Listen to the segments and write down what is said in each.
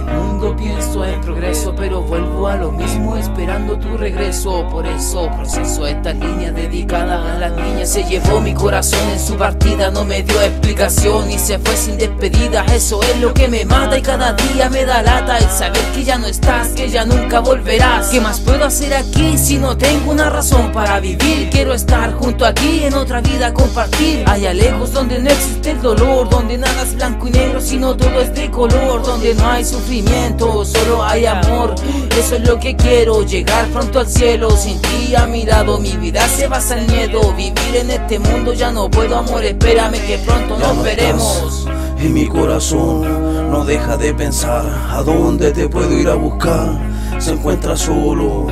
este mundo pienso en progreso, pero vuelvo a lo mismo esperando tu regreso. Por eso proceso esta línea dedicada a la niña. Se llevó mi corazón en su partida, no me dio explicación y se fue sin despedida. Eso es lo que me mata y cada día me da lata el saber que ya no estás, que ya nunca volverás. ¿Qué más puedo hacer aquí si no tengo una razón para vivir? Quiero estar junto a ti, en otra vida compartir. Allá lejos donde no existe el dolor, donde nada es blanco y negro sino todo es de color, donde no hay sufrimiento, solo hay amor. Eso es lo que quiero, llegar pronto al cielo. Sin ti a mi lado mi vida se basa en miedo. Vivir en este mundo ya no puedo, amor, espérame que pronto nos veremos. Y mi corazón no deja de pensar a dónde te puedo ir a buscar. Se encuentra solo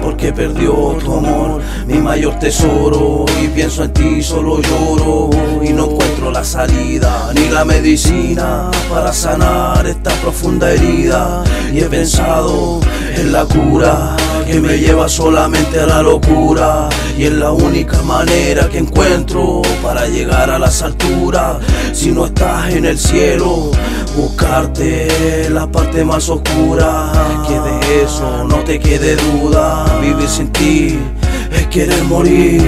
porque perdió tu amor, mi mayor tesoro. Y pienso en ti, solo lloro y no encuentro la salida ni la medicina para sanar esta profunda herida. Y he pensado en la cura que me lleva solamente a la locura, y es la única manera que encuentro para llegar a las alturas. Si no estás en el cielo, buscarte la parte más oscura. Que de eso no te quede duda. Vivir sin ti es querer morir.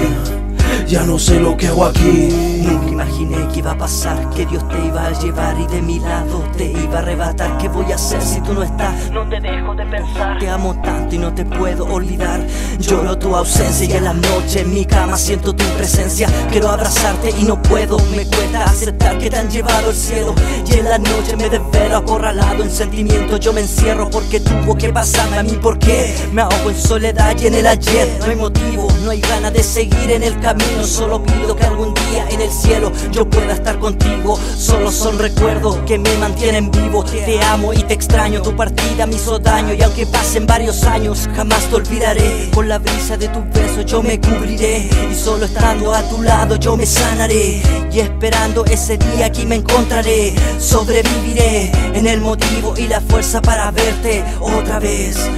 Ya no sé lo que hago aquí. Nunca imaginé que iba a pasar, que Dios te iba a llevar y de mi lado te iba a arrebatar. ¿Qué voy a hacer si tú no estás? No te dejo de pensar. Te amo tanto y no te puedo olvidar. Lloro tu ausencia y en la noche en mi cama siento tu presencia. Quiero abrazarte y no puedo, me cuesta aceptar que te han llevado al cielo. Y en la noche me desvelo acorralado en sentimiento. Yo me encierro porque tuvo que pasarme a mí. ¿Por qué? Me ahogo en soledad y en el ayer. No hay motivo, no hay ganas de seguir en el camino. Solo pido que algún día en el cielo yo pueda estar contigo. Solo son recuerdos que me mantienen vivo. Te amo y te extraño, tu partida me hizo daño. Y aunque pasen varios años, jamás te olvidaré. Con la brisa de tus besos yo me cubriré. Y solo estando a tu lado yo me sanaré. Y esperando ese día aquí me encontraré. Sobreviviré en el motivo y la fuerza para verte otra vez.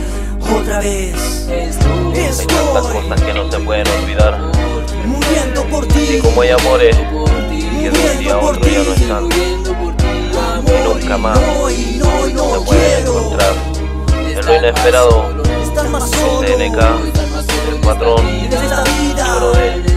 Otra vez. Hay tantas cosas que no se pueden olvidar. Muriendo por ti. Y como hay amores que de un día a otro ya no están, y nunca más se pueden encontrar. En lo inesperado, SNK, el patrón, solo de